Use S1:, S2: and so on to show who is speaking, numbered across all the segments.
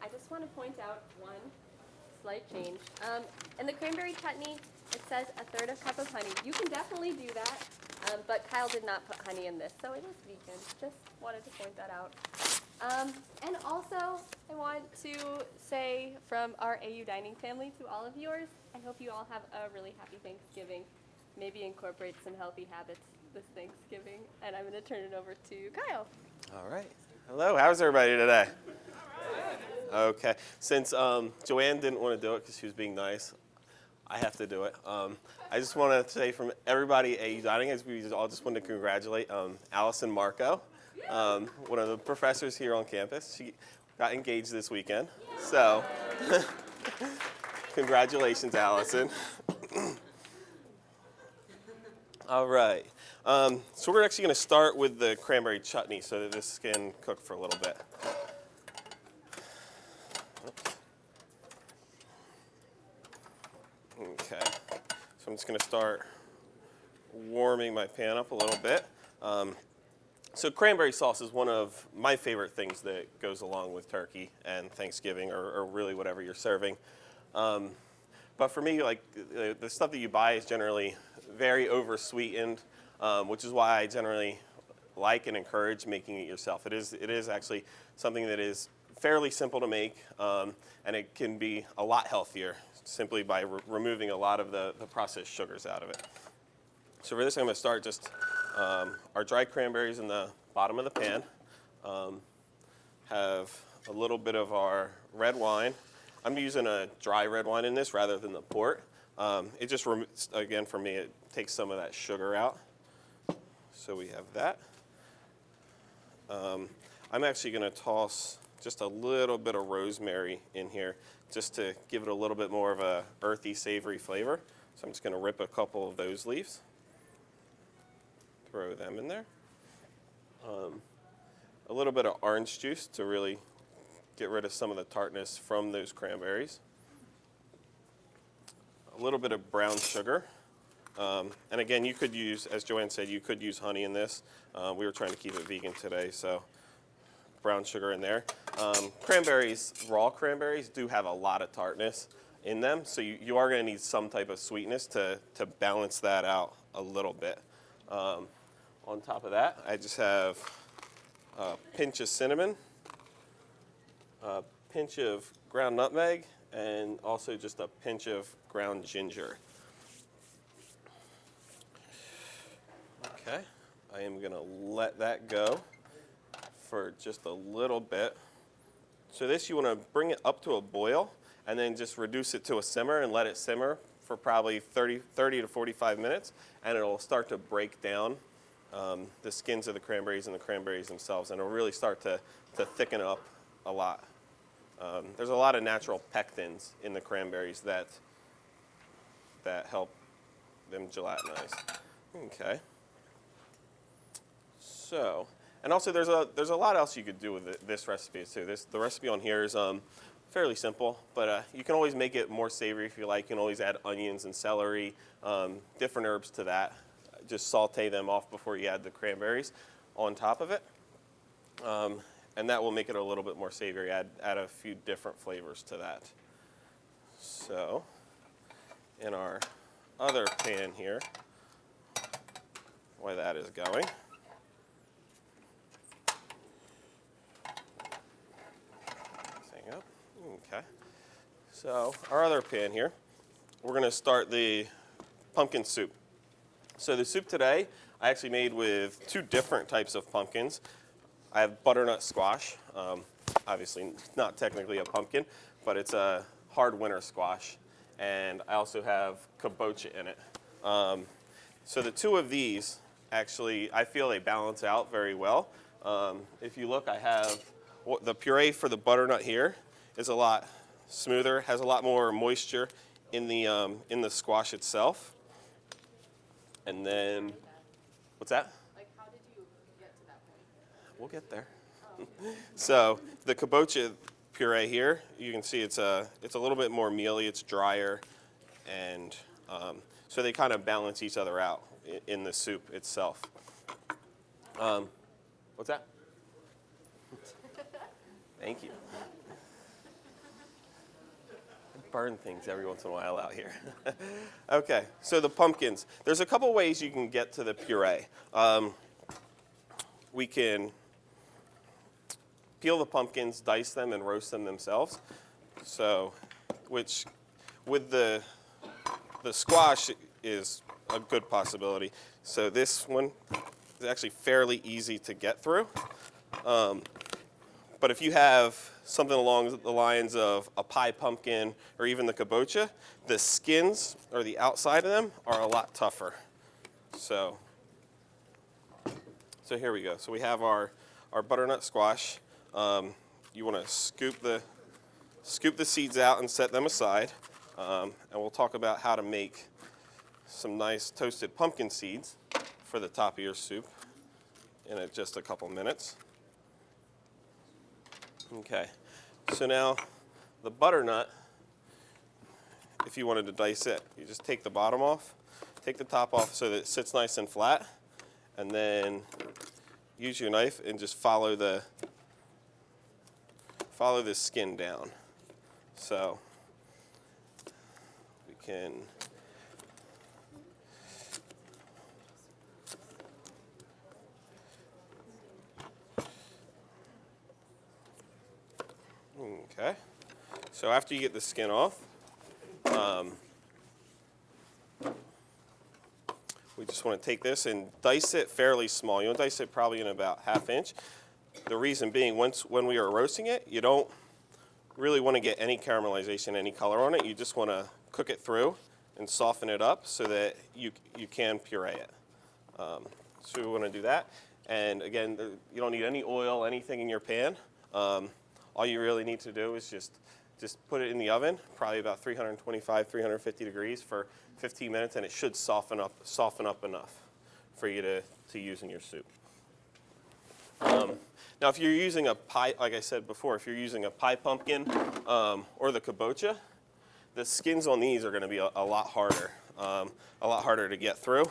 S1: I just want to point out one slight change. In the cranberry chutney, it says a third a cup of honey. You can definitely do that, but Kyle did not put honey in this, so it is vegan. Just wanted to point that out. And also, I want to say from our AU Dining family to all of yours, I hope you all have a really happy Thanksgiving. Maybe incorporate some healthy habits this Thanksgiving. And I'm going to turn it over to Kyle.
S2: All right. Hello, how's everybody today? Okay. Since Joanne didn't want to do it because she was being nice, I have to do it. I just want to say from everybody at AU Dining, we all just want to congratulate Allison Marco, one of the professors here on campus. She got engaged this weekend. So congratulations, Allison. All right. So we're actually going to start with the cranberry chutney so that this can cook for a little bit. Okay. So I'm just going to start warming my pan up a little bit. So cranberry sauce is one of my favorite things that goes along with turkey and Thanksgiving or really whatever you're serving. But for me, like the stuff that you buy is generally very over-sweetened, which is why I generally like and encourage making it yourself. It is actually something that is fairly simple to make, and it can be a lot healthier simply by removing a lot of the processed sugars out of it. So for this, I'm going to start just our dried cranberries in the bottom of the pan. Have a little bit of our red wine. I'm using a dry red wine in this rather than the port. It just, again, for me, it takes some of that sugar out. So we have that. I'm actually going to toss just a little bit of rosemary in here just to give it a little bit more of a earthy, savory flavor. So I'm just going to rip a couple of those leaves. Throw them in there. A little bit of orange juice to really get rid of some of the tartness from those cranberries. A little bit of brown sugar. And again, you could use, as Joanne said, you could use honey in this. We were trying to keep it vegan today, so brown sugar in there. Cranberries, raw cranberries, do have a lot of tartness in them, so you are going to need some type of sweetness to balance that out a little bit. On top of that, I just have a pinch of cinnamon, a pinch of ground nutmeg, and also just a pinch of ground ginger. Okay, I am going to let that go for just a little bit. So this, you want to bring it up to a boil and then just reduce it to a simmer and let it simmer for probably 30 to 45 minutes, and it'll start to break down the skins of the cranberries and the cranberries themselves, and it'll really start to thicken up a lot. There's a lot of natural pectins in the cranberries that help them gelatinize. Okay. So, and also there's a lot else you could do with this recipe too. The recipe on here is fairly simple, but you can always make it more savory if you like. You can always add onions and celery, different herbs to that. Just saute them off before you add the cranberries on top of it. And that will make it a little bit more savory, add a few different flavors to that. So, in our other pan here, while that is going, thing up. Okay. So, our other pan here, we're going to start the pumpkin soup. So the soup today, I actually made with two different types of pumpkins. I have butternut squash, obviously not technically a pumpkin, but it's a hard winter squash. And I also have kabocha in it. So the two of these, actually, I feel they balance out very well. If you look, I have the puree for the butternut here is a lot smoother, has a lot more moisture in the squash itself. And then, what's that?
S1: Like, how did you get to that point?
S2: We'll get there. So the kabocha puree here, you can see it's a little bit more mealy, it's drier, and so they kind of balance each other out in the soup itself. What's that? Thank you. burn things every once in a while out here. Okay, so the pumpkins. There's a couple ways you can get to the puree. We can peel the pumpkins, dice them, and roast them themselves. So, which with the squash is a good possibility. So this one is actually fairly easy to get through. But if you have something along the lines of a pie pumpkin or even the kabocha, the skins or the outside of them are a lot tougher. So here we go. So we have our butternut squash. You want to scoop the seeds out and set them aside. And we'll talk about how to make some nice toasted pumpkin seeds for the top of your soup in just a couple minutes. Okay, so now the butternut, if you wanted to dice it, you just take the bottom off, take the top off so that it sits nice and flat, and then use your knife and just follow the skin down. So we can okay. So after you get the skin off, we just want to take this and dice it fairly small. You want to dice it probably in about 1/2 inch. The reason being, when we are roasting it, you don't really want to get any caramelization, any color on it. You just want to cook it through and soften it up so that you can puree it. So we want to do that. And again, you don't need any oil, anything in your pan. All you really need to do is just put it in the oven, probably about 325, 350 degrees for 15 minutes, and it should soften up enough for you to use in your soup. Now, if you're using a pie, like I said before, if you're using a pie pumpkin or the kabocha, the skins on these are going to be a lot harder to get through.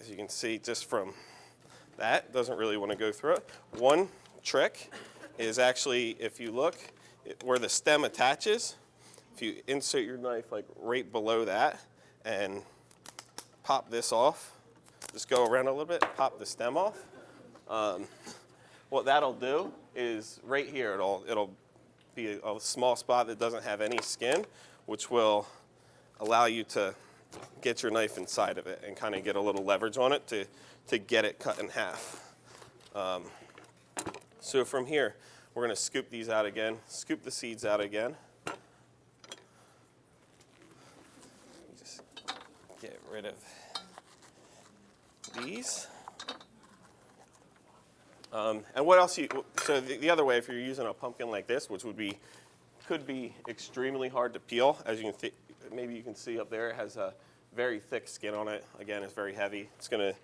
S2: As you can see, just from that, doesn't really want to go through it. One trick is actually, if you look where the stem attaches, if you insert your knife like right below that and pop this off, just go around a little bit, pop the stem off. What that'll do is right here, it'll be a small spot that doesn't have any skin, which will allow you to get your knife inside of it and kind of get a little leverage on it to get it cut in half. So from here, we're going to scoop these out again, scoop the seeds out again. Just get rid of these. And what else so the other way, if you're using a pumpkin like this, which could be extremely hard to peel, as you can maybe you can see up there, it has a very thick skin on it. Again, it's very heavy. It's going to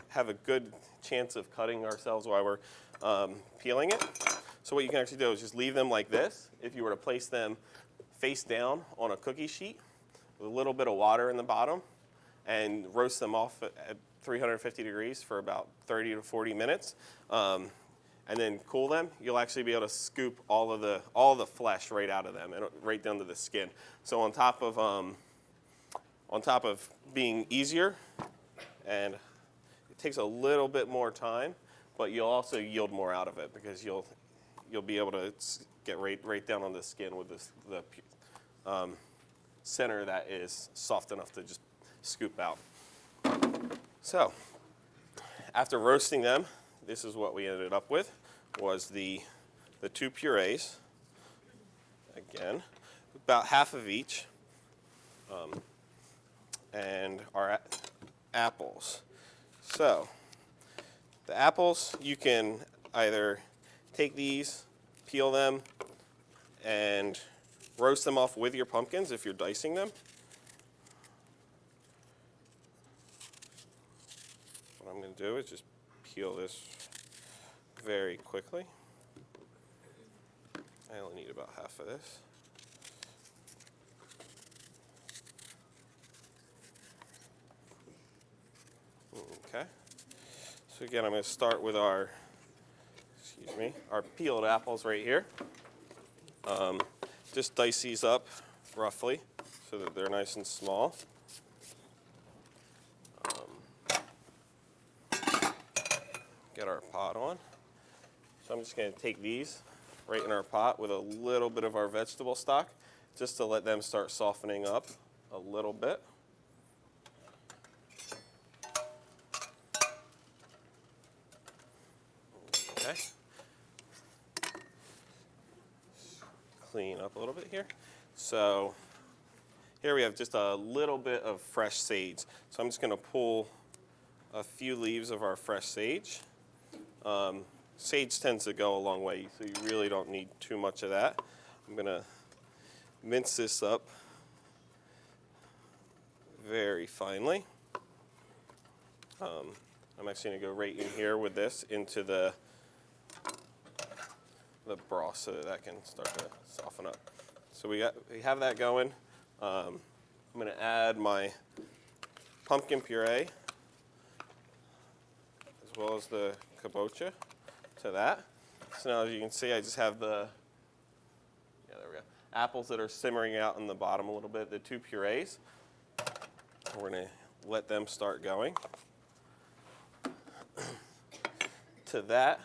S2: have a good chance of cutting ourselves while we're peeling it. So what you can actually do is just leave them like this. If you were to place them face down on a cookie sheet with a little bit of water in the bottom and roast them off at 350 degrees for about 30 to 40 minutes, and then cool them, you'll actually be able to scoop all of the flesh right out of them and right down to the skin. So on top of being easier, and it takes a little bit more time, but you'll also yield more out of it because you'll be able to get right down on the skin with the center that is soft enough to just scoop out. So after roasting them, this is what we ended up with, was the two purees. Again, about half of each, and our apples. So the apples, you can either take these, peel them, and roast them off with your pumpkins if you're dicing them. What I'm going to do is just peel this very quickly. I only need about half of this. Okay. So again, I'm going to start with our peeled apples right here. just dice these up roughly so that they're nice and small. Get our pot on. So I'm just going to take these right in our pot with a little bit of our vegetable stock just to let them start softening up a little bit. Okay. Clean up a little bit here. So here we have just a little bit of fresh sage. So I'm just going to pull a few leaves of our fresh sage. Sage tends to go a long way, so you really don't need too much of that. I'm going to mince this up very finely. I'm actually going to go right in here with this into the broth so that can start to soften up. So we have that going. I'm going to add my pumpkin puree as well as the kabocha to that. So now as you can see, I just have there we go, apples that are simmering out in the bottom a little bit, the two purees. We're going to let them start going. To that,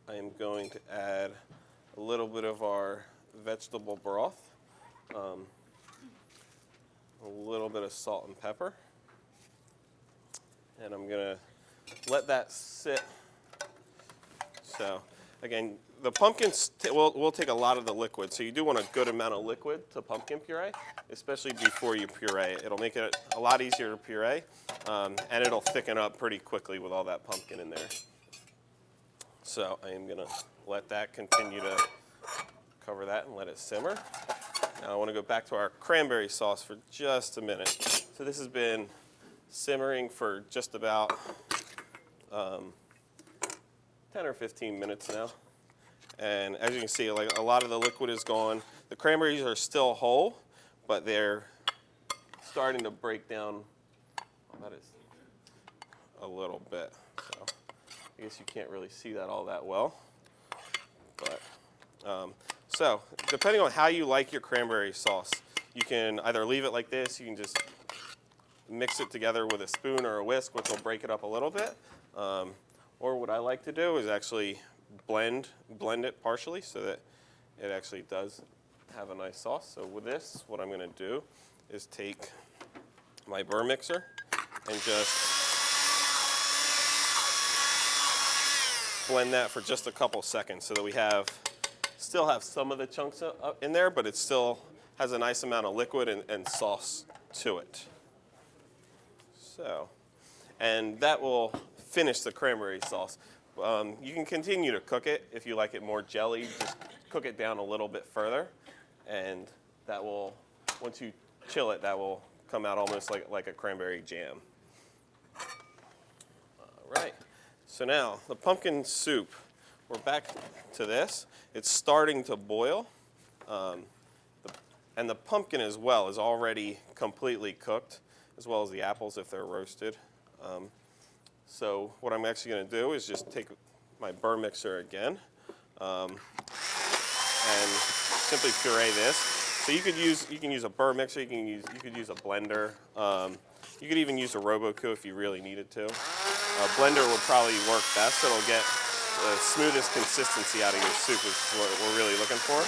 S2: I am going to add a little bit of our vegetable broth, a little bit of salt and pepper, and I'm going to let that sit. So again, the pumpkins will take a lot of the liquid, so you do want a good amount of liquid to pumpkin puree, especially before you puree. It'll make it a lot easier to puree, and it'll thicken up pretty quickly with all that pumpkin in there. So I am going to let that continue to cover that and let it simmer. Now I want to go back to our cranberry sauce for just a minute. So this has been simmering for just about 10 or 15 minutes now. And as you can see, like a lot of the liquid is gone. The cranberries are still whole, but they're starting to break down. Well, that is a little bit. So I guess you can't really see that all that well. But so depending on how you like your cranberry sauce, you can either leave it like this, you can just mix it together with a spoon or a whisk, which will break it up a little bit. Or what I like to do is actually blend it partially so that it actually does have a nice sauce. So with this, what I'm going to do is take my burr mixer and just blend that for just a couple seconds so that we still have some of the chunks in there, but it still has a nice amount of liquid and sauce to it. So, and that will finish the cranberry sauce. You can continue to cook it if you like it more jelly. Just cook it down a little bit further, and that will, once you chill it, that will come out almost like a cranberry jam. All right. So now the pumpkin soup. We're back to this. It's starting to boil, and the pumpkin as well is already completely cooked, as well as the apples if they're roasted. So what I'm actually going to do is just take my burr mixer again and simply puree this. So you can use a burr mixer. You could use a blender. You could even use a Robocoo if you really needed to. A blender would probably work best. It'll get the smoothest consistency out of your soup, which is what we're really looking for.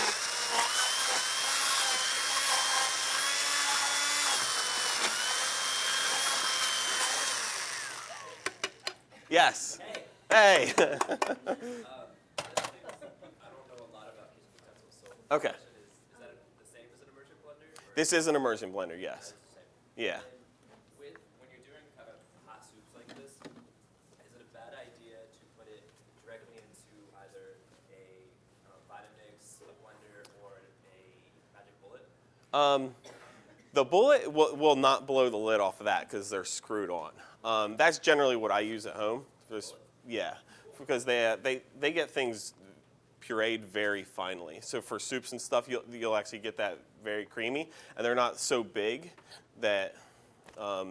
S2: Yes. Hey.
S3: I don't know a lot about kitchen utensils, so the
S2: Okay.
S3: question is that the same as an immersion blender? Or
S2: This is an immersion blender, yes.
S3: is it the same?
S2: Yeah.
S3: And when you're doing kind of hot soups like this, is it a bad idea to put it directly into either a Vitamix, a blender, or a Magic Bullet?
S2: The bullet will not blow the lid off of that because they're screwed on. That's generally what I use at home. Yeah, because they get things pureed very finely. So for soups and stuff, you'll actually get that very creamy, and they're not so big that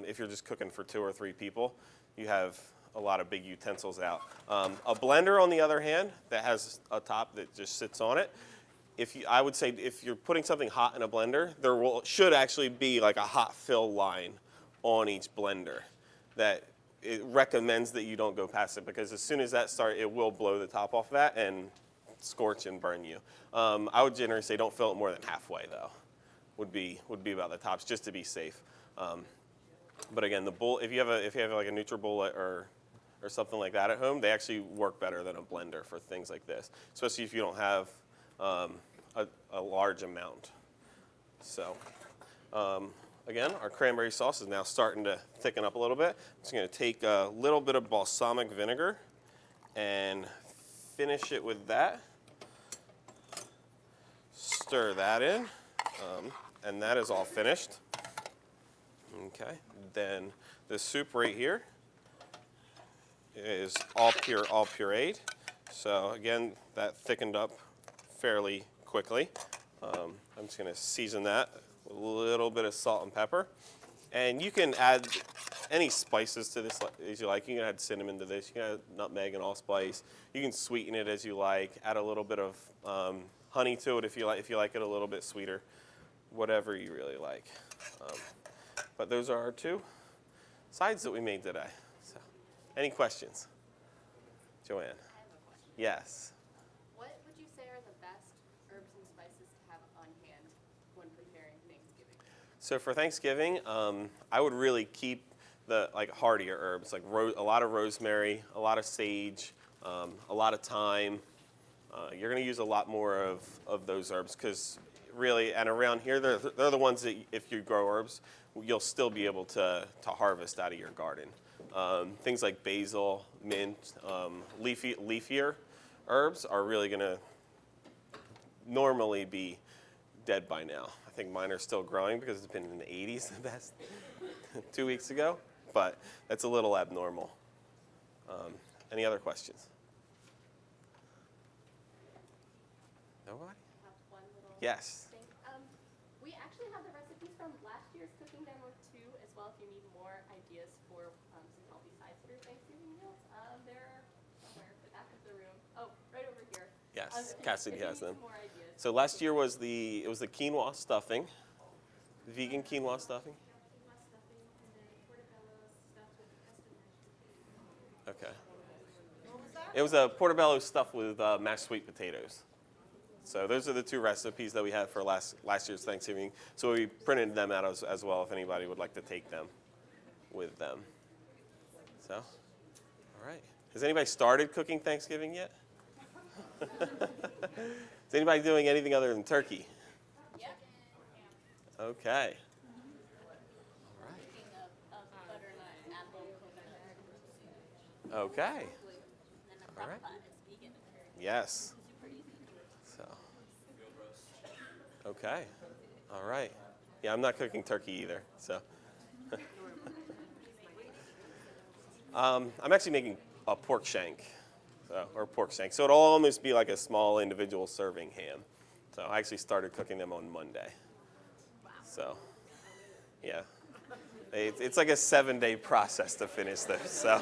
S2: if you're just cooking for 2 or 3 people, you have a lot of big utensils out. A blender, on the other hand, that has a top that just sits on it, I would say if you're putting something hot in a blender, should actually be like a hot fill line on each blender that it recommends that you don't go past it, because as soon as that starts, it will blow the top off that and scorch and burn you. I would generally say don't fill it more than halfway though. Would be about the tops, just to be safe. But again, if you have like a NutriBullet or something like that at home, they actually work better than a blender for things like this, especially if you don't have a large amount. So again, our cranberry sauce is now starting to thicken up a little bit. I'm just going to take a little bit of balsamic vinegar and finish it with that. Stir that in, and that is all finished. Okay, then the soup right here is all pureed. So again, that thickened up fairly quickly. I'm just going to season that with a little bit of salt and pepper. And you can add any spices to this as you like. You can add cinnamon to this. You can add nutmeg and allspice. You can sweeten it as you like. Add a little bit of honey to it if you like it a little bit sweeter. Whatever you really like. But those are our two sides that we made today. So, any questions? Joanne?
S1: I have a question.
S2: Yes.
S1: What would you say are the best herbs and spices to have on hand when preparing Thanksgiving?
S2: So for Thanksgiving, I would really keep the heartier herbs, like a lot of rosemary, a lot of sage, a lot of thyme. You're going to use a lot more of those herbs, because really, and around here, they're the ones that if you grow herbs, you'll still be able to harvest out of your garden. Things like basil, mint, leafier herbs are really going to normally be dead by now. I think mine are still growing because it's been in the 80s the past 2 weeks ago, but that's a little abnormal. Any other questions? Nobody?
S1: I have one little
S2: Yes.
S1: thing. We actually have the recipes from last year's cooking demo too, as well. If you need more ideas for some healthy sides for your Thanksgiving meals, they're somewhere at the back of the room. Oh, right over here.
S2: Yes,
S1: If
S2: Cassidy
S1: you
S2: has
S1: need
S2: them.
S1: some more ideas.
S2: So last year was the quinoa stuffing, vegan quinoa stuffing. Okay. It was a portobello stuffed with mashed sweet potatoes. So those are the two recipes that we had for last year's Thanksgiving. So we printed them out as well if anybody would like to take them with them. So, all right. Has anybody started cooking Thanksgiving yet? Is anybody doing anything other than turkey?
S1: Yep.
S2: Okay.
S1: Butternut apple coconut.
S2: Okay. All right. Yes. So. Okay. All right. Yeah, I'm not cooking turkey either. So. I'm actually making a pork shank, or pork shank. So it'll almost be like a small individual serving ham. So I actually started cooking them on Monday. So, yeah. It's like a 7-day process to finish those. So.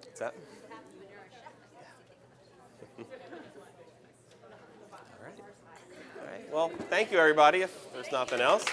S2: What's that? All right. Well, thank you, everybody, if there's nothing else.